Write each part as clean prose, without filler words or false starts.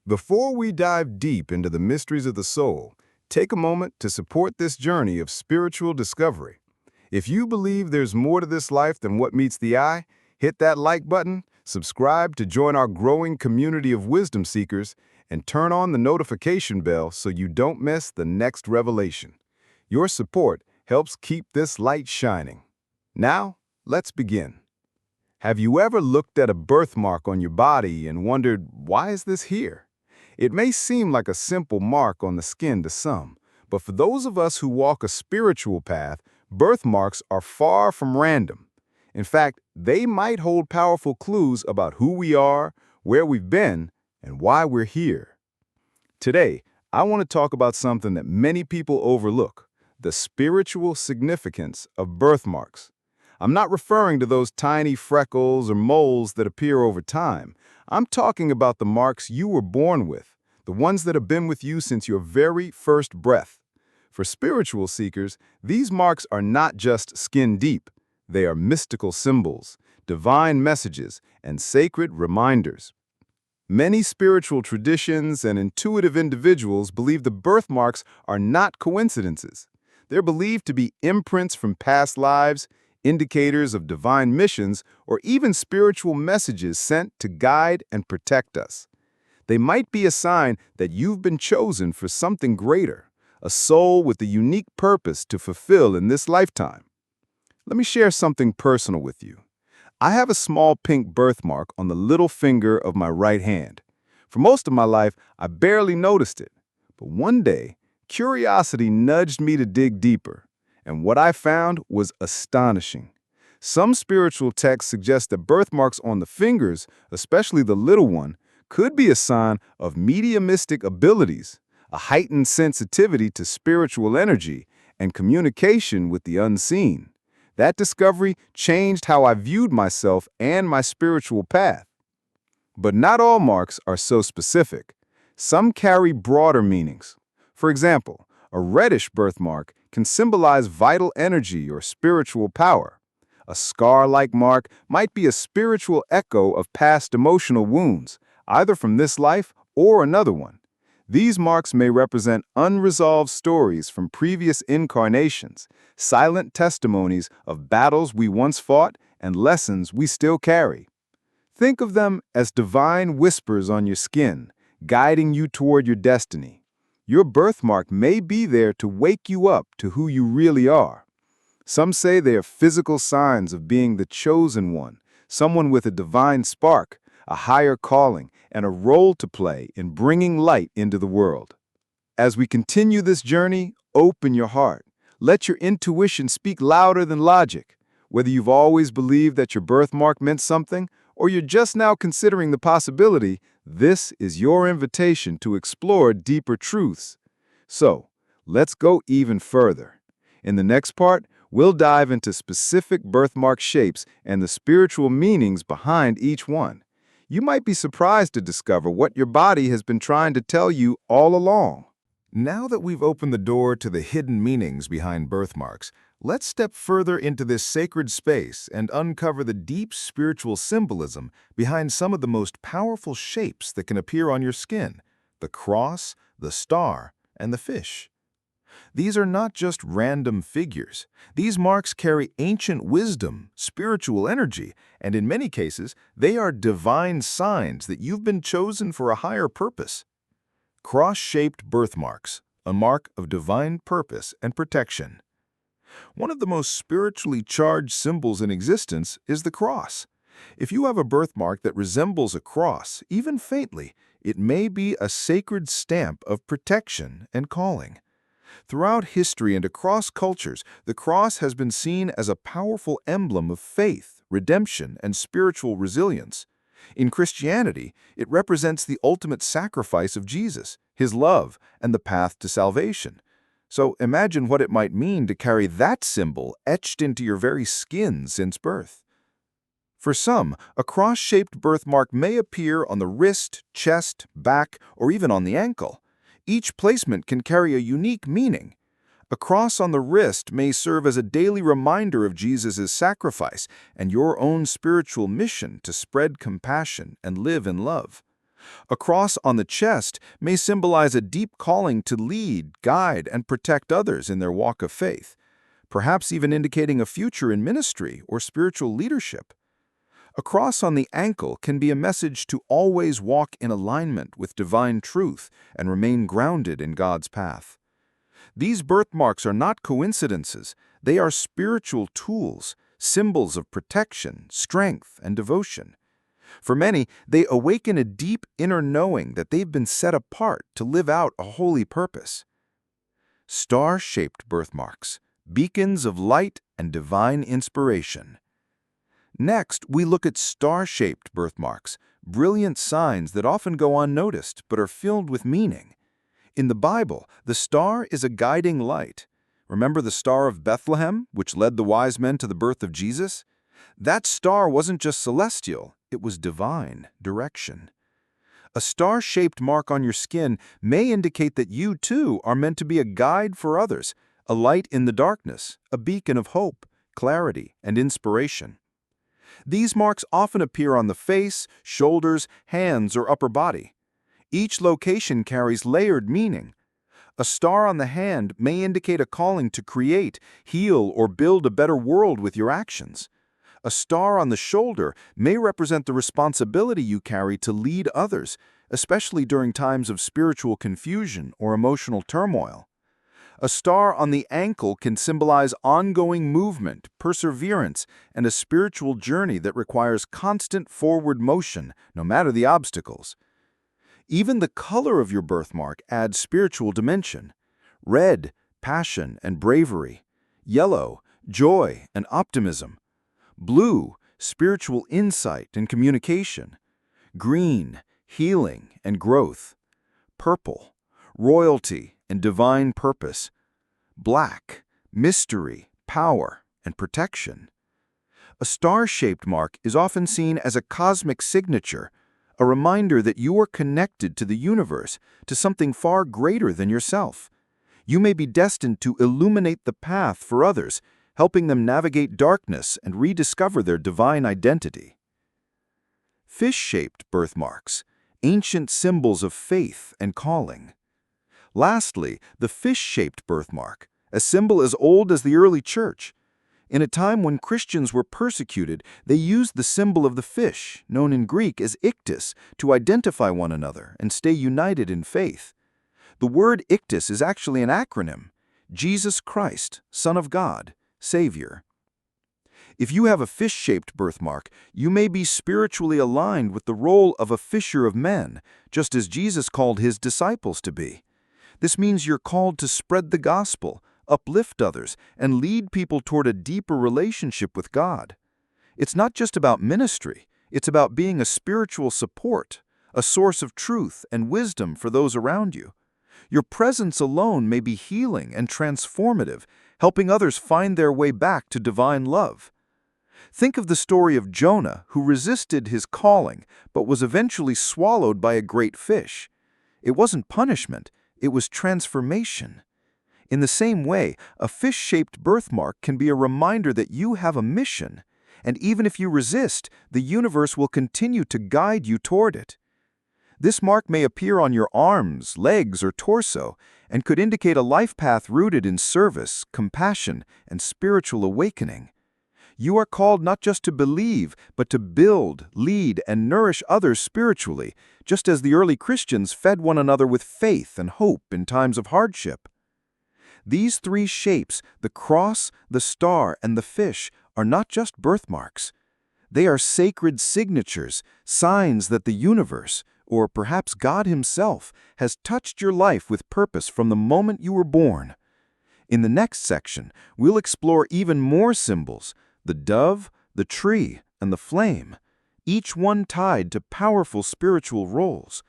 Before we dive deep into the mysteries of the soul, take a moment to support this journey of spiritual discovery. If you believe there's more to this life than what meets the eye, hit that like button, subscribe to join our growing community of wisdom seekers, and turn on the notification bell so you don't miss the next revelation. Your support helps keep this light shining. Now, let's begin. Have you ever looked at a birthmark on your body and wondered, why is this here? It may seem like a simple mark on the skin to some, but for those of us who walk a spiritual path, birthmarks are far from random. In fact, they might hold powerful clues about who we are, where we've been, and why we're here. Today, I want to talk about something that many people overlook, the spiritual significance of birthmarks. I'm not referring to those tiny freckles or moles that appear over time. I'm talking about the marks you were born with, the ones that have been with you since your very first breath. For spiritual seekers, these marks are not just skin deep. They are mystical symbols, divine messages, and sacred reminders. Many spiritual traditions and intuitive individuals believe the birthmarks are not coincidences. They're believed to be imprints from past lives, indicators of divine missions, or even spiritual messages sent to guide and protect us. They might be a sign that you've been chosen for something greater, a soul with a unique purpose to fulfill in this lifetime. Let me share something personal with you. I have a small pink birthmark on the little finger of my right hand. For most of my life, I barely noticed it. But one day, curiosity nudged me to dig deeper. And what I found was astonishing. Some spiritual texts suggest that birthmarks on the fingers, especially the little one, could be a sign of mediumistic abilities, a heightened sensitivity to spiritual energy, and communication with the unseen. That discovery changed how I viewed myself and my spiritual path. But not all marks are so specific. Some carry broader meanings. For example, a reddish birthmark can symbolize vital energy or spiritual power. A scar-like mark might be a spiritual echo of past emotional wounds, either from this life or another one. These marks may represent unresolved stories from previous incarnations, silent testimonies of battles we once fought and lessons we still carry. Think of them as divine whispers on your skin, guiding you toward your destiny. Your birthmark may be there to wake you up to who you really are. Some say they are physical signs of being the chosen one, someone with a divine spark, a higher calling, and a role to play in bringing light into the world. As we continue this journey, open your heart. Let your intuition speak louder than logic. Whether you've always believed that your birthmark meant something, or you're just now considering the possibility, this is your invitation to explore deeper truths. So, let's go even further. In the next part, we'll dive into specific birthmark shapes and the spiritual meanings behind each one. You might be surprised to discover what your body has been trying to tell you all along. Now that we've opened the door to the hidden meanings behind birthmarks, let's step further into this sacred space and uncover the deep spiritual symbolism behind some of the most powerful shapes that can appear on your skin: the cross, the star, and the fish. These are not just random figures. These marks carry ancient wisdom, spiritual energy, and in many cases, they are divine signs that you've been chosen for a higher purpose. Cross-shaped birthmarks, a mark of divine purpose and protection. One of the most spiritually charged symbols in existence is the cross. If you have a birthmark that resembles a cross, even faintly, it may be a sacred stamp of protection and calling. Throughout history and across cultures, the cross has been seen as a powerful emblem of faith, redemption, and spiritual resilience. In Christianity, it represents the ultimate sacrifice of Jesus, his love, and the path to salvation. So imagine what it might mean to carry that symbol etched into your very skin since birth. For some, a cross-shaped birthmark may appear on the wrist, chest, back, or even on the ankle. Each placement can carry a unique meaning. A cross on the wrist may serve as a daily reminder of Jesus' sacrifice and your own spiritual mission to spread compassion and live in love. A cross on the chest may symbolize a deep calling to lead, guide, and protect others in their walk of faith, perhaps even indicating a future in ministry or spiritual leadership. A cross on the ankle can be a message to always walk in alignment with divine truth and remain grounded in God's path. These birthmarks are not coincidences. They are spiritual tools, symbols of protection, strength, and devotion. For many, they awaken a deep inner knowing that they've been set apart to live out a holy purpose. Star-shaped birthmarks, beacons of light and divine inspiration. Next, we look at star-shaped birthmarks, brilliant signs that often go unnoticed but are filled with meaning. In the Bible, the star is a guiding light. Remember the Star of Bethlehem, which led the wise men to the birth of Jesus? That star wasn't just celestial, it was divine direction. A star-shaped mark on your skin may indicate that you, too, are meant to be a guide for others, a light in the darkness, a beacon of hope, clarity, and inspiration. These marks often appear on the face, shoulders, hands, or upper body. Each location carries layered meaning. A star on the hand may indicate a calling to create, heal, or build a better world with your actions. A star on the shoulder may represent the responsibility you carry to lead others, especially during times of spiritual confusion or emotional turmoil. A star on the ankle can symbolize ongoing movement, perseverance, and a spiritual journey that requires constant forward motion, no matter the obstacles. Even the color of your birthmark adds spiritual dimension. Red, passion and bravery. Yellow, joy and optimism. Blue, spiritual insight and communication. Green, healing and growth. Purple, royalty and divine purpose. Black, mystery, power, and protection. A star-shaped mark is often seen as a cosmic signature, a reminder that you are connected to the universe, to something far greater than yourself. You may be destined to illuminate the path for others, helping them navigate darkness and rediscover their divine identity. Fish-shaped birthmarks, ancient symbols of faith and calling. Lastly, the fish-shaped birthmark, a symbol as old as the early church. In a time when Christians were persecuted, they used the symbol of the fish, known in Greek as ichthys, to identify one another and stay united in faith. The word ichthys is actually an acronym: Jesus Christ, Son of God, Savior. If you have a fish-shaped birthmark, you may be spiritually aligned with the role of a fisher of men, just as Jesus called his disciples to be. This means you're called to spread the gospel, uplift others, and lead people toward a deeper relationship with God. It's not just about ministry, it's about being a spiritual support, a source of truth and wisdom for those around you. Your presence alone may be healing and transformative, helping others find their way back to divine love. Think of the story of Jonah, who resisted his calling, but was eventually swallowed by a great fish. It wasn't punishment, it was transformation. In the same way, a fish-shaped birthmark can be a reminder that you have a mission, and even if you resist, the universe will continue to guide you toward it. This mark may appear on your arms, legs, or torso, and could indicate a life path rooted in service, compassion, and spiritual awakening. You are called not just to believe, but to build, lead, and nourish others spiritually, just as the early Christians fed one another with faith and hope in times of hardship. These three shapes, the cross, the star, and the fish, are not just birthmarks. They are sacred signatures, signs that the universe, or perhaps God Himself, has touched your life with purpose from the moment you were born. In the next section, we'll explore even more symbols: the dove, the tree, and the flame, each one tied to powerful spiritual roles.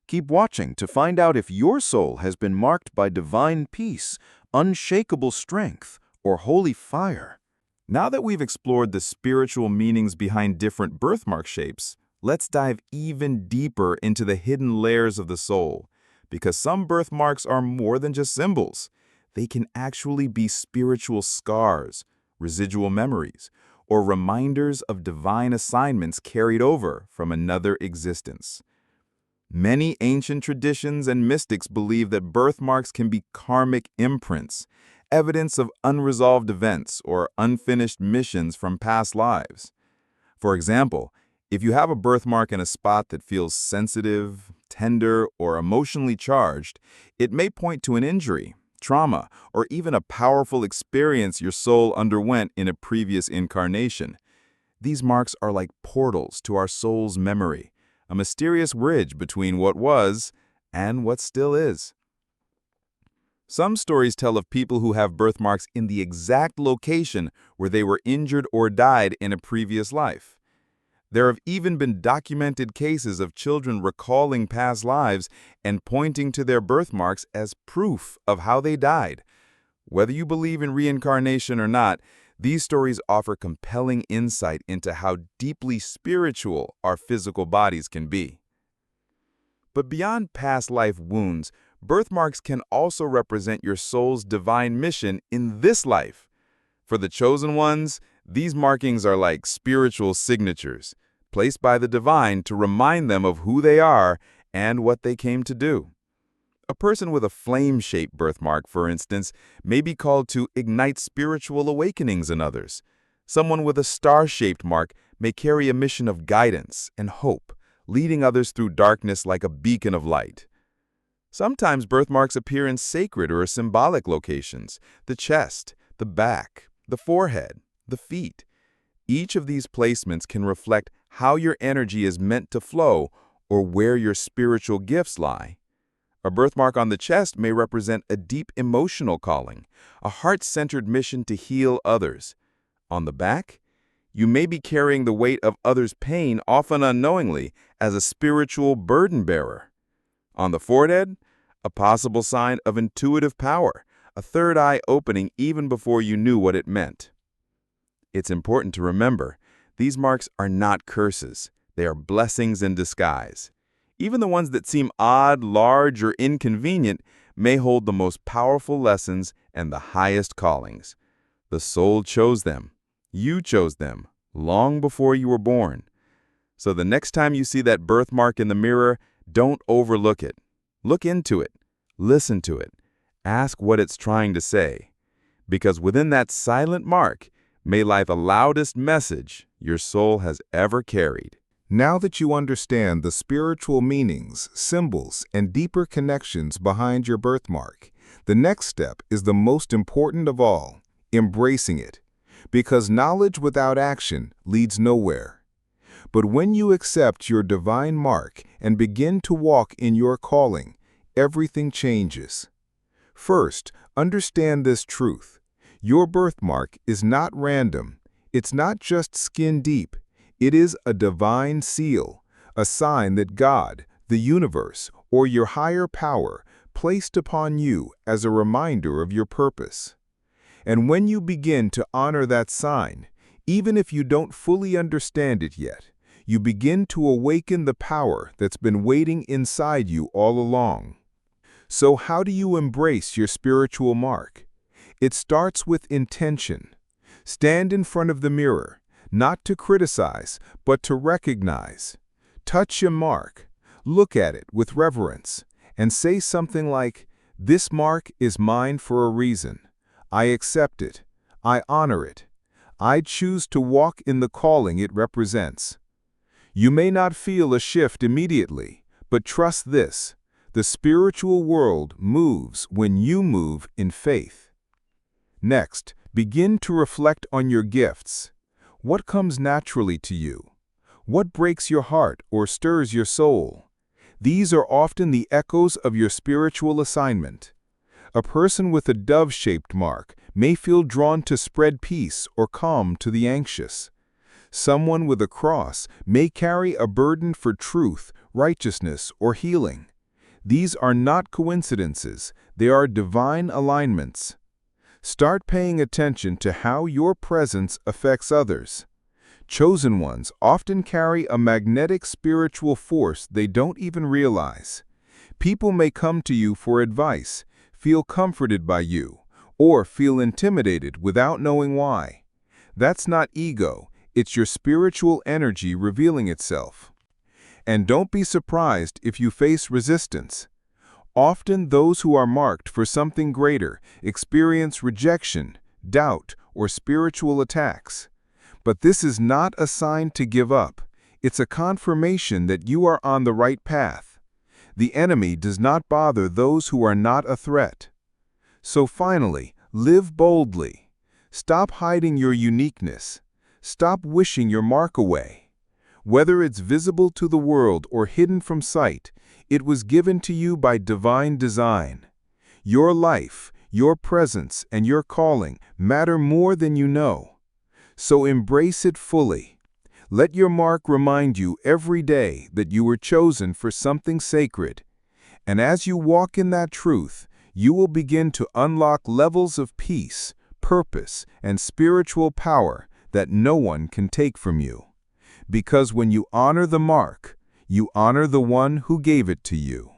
Keep watching to find out if your soul has been marked by divine peace, unshakable strength, or holy fire. Now that we've explored the spiritual meanings behind different birthmark shapes, let's dive even deeper into the hidden layers of the soul, because some birthmarks are more than just symbols. They can actually be spiritual scars, residual memories, or reminders of divine assignments carried over from another existence. Many ancient traditions and mystics believe that birthmarks can be karmic imprints, evidence of unresolved events or unfinished missions from past lives. For example, if you have a birthmark in a spot that feels sensitive, tender, or emotionally charged, it may point to an injury, trauma, or even a powerful experience your soul underwent in a previous incarnation. These marks are like portals to our soul's memory, a mysterious bridge between what was and what still is. Some stories tell of people who have birthmarks in the exact location where they were injured or died in a previous life. There have even been documented cases of children recalling past lives and pointing to their birthmarks as proof of how they died. Whether you believe in reincarnation or not, these stories offer compelling insight into how deeply spiritual our physical bodies can be. But beyond past life wounds, birthmarks can also represent your soul's divine mission in this life. For the chosen ones, these markings are like spiritual signatures, placed by the divine to remind them of who they are and what they came to do. A person with a flame-shaped birthmark, for instance, may be called to ignite spiritual awakenings in others. Someone with a star-shaped mark may carry a mission of guidance and hope, leading others through darkness like a beacon of light. Sometimes birthmarks appear in sacred or symbolic locations: the chest, the back, the forehead, the feet. Each of these placements can reflect how your energy is meant to flow or where your spiritual gifts lie. A birthmark on the chest may represent a deep emotional calling, a heart-centered mission to heal others. On the back, you may be carrying the weight of others' pain, often unknowingly, as a spiritual burden bearer. On the forehead, a possible sign of intuitive power, a third eye opening even before you knew what it meant. It's important to remember, these marks are not curses. They are blessings in disguise. Even the ones that seem odd, large, or inconvenient may hold the most powerful lessons and the highest callings. The soul chose them. You chose them long before you were born. So the next time you see that birthmark in the mirror, don't overlook it. Look into it. Listen to it. Ask what it's trying to say. Because within that silent mark may lie the loudest message your soul has ever carried. Now that you understand the spiritual meanings, symbols, and deeper connections behind your birthmark, the next step is the most important of all: embracing it. Because knowledge without action leads nowhere. But when you accept your divine mark and begin to walk in your calling, everything changes. First, understand this truth. Your birthmark is not random. It's not just skin deep. It is a divine seal, a sign that God, the universe, or your higher power placed upon you as a reminder of your purpose. And when you begin to honor that sign, even if you don't fully understand it yet, you begin to awaken the power that's been waiting inside you all along. So how do you embrace your spiritual mark? It starts with intention. Stand in front of the mirror, not to criticize, but to recognize. Touch your mark, look at it with reverence, and say something like, "This mark is mine for a reason. I accept it. I honor it. I choose to walk in the calling it represents." You may not feel a shift immediately, but trust this: the spiritual world moves when you move in faith. Next, begin to reflect on your gifts. What comes naturally to you? What breaks your heart or stirs your soul? These are often the echoes of your spiritual assignment. A person with a dove-shaped mark may feel drawn to spread peace or calm to the anxious. Someone with a cross may carry a burden for truth, righteousness, or healing. These are not coincidences, they are divine alignments. Start paying attention to how your presence affects others. Chosen ones often carry a magnetic spiritual force they don't even realize. People may come to you for advice, feel comforted by you, or feel intimidated without knowing why. That's not ego, it's your spiritual energy revealing itself. And don't be surprised if you face resistance. Often those who are marked for something greater experience rejection, doubt, or spiritual attacks. But this is not a sign to give up. It's a confirmation that you are on the right path. The enemy does not bother those who are not a threat. So finally, live boldly. Stop hiding your uniqueness. Stop wishing your mark away. Whether it's visible to the world or hidden from sight, it was given to you by divine design. Your life, your presence, and your calling matter more than you know. So embrace it fully. Let your mark remind you every day that you were chosen for something sacred. And as you walk in that truth, you will begin to unlock levels of peace, purpose, and spiritual power that no one can take from you. Because when you honor the mark, you honor the one who gave it to you.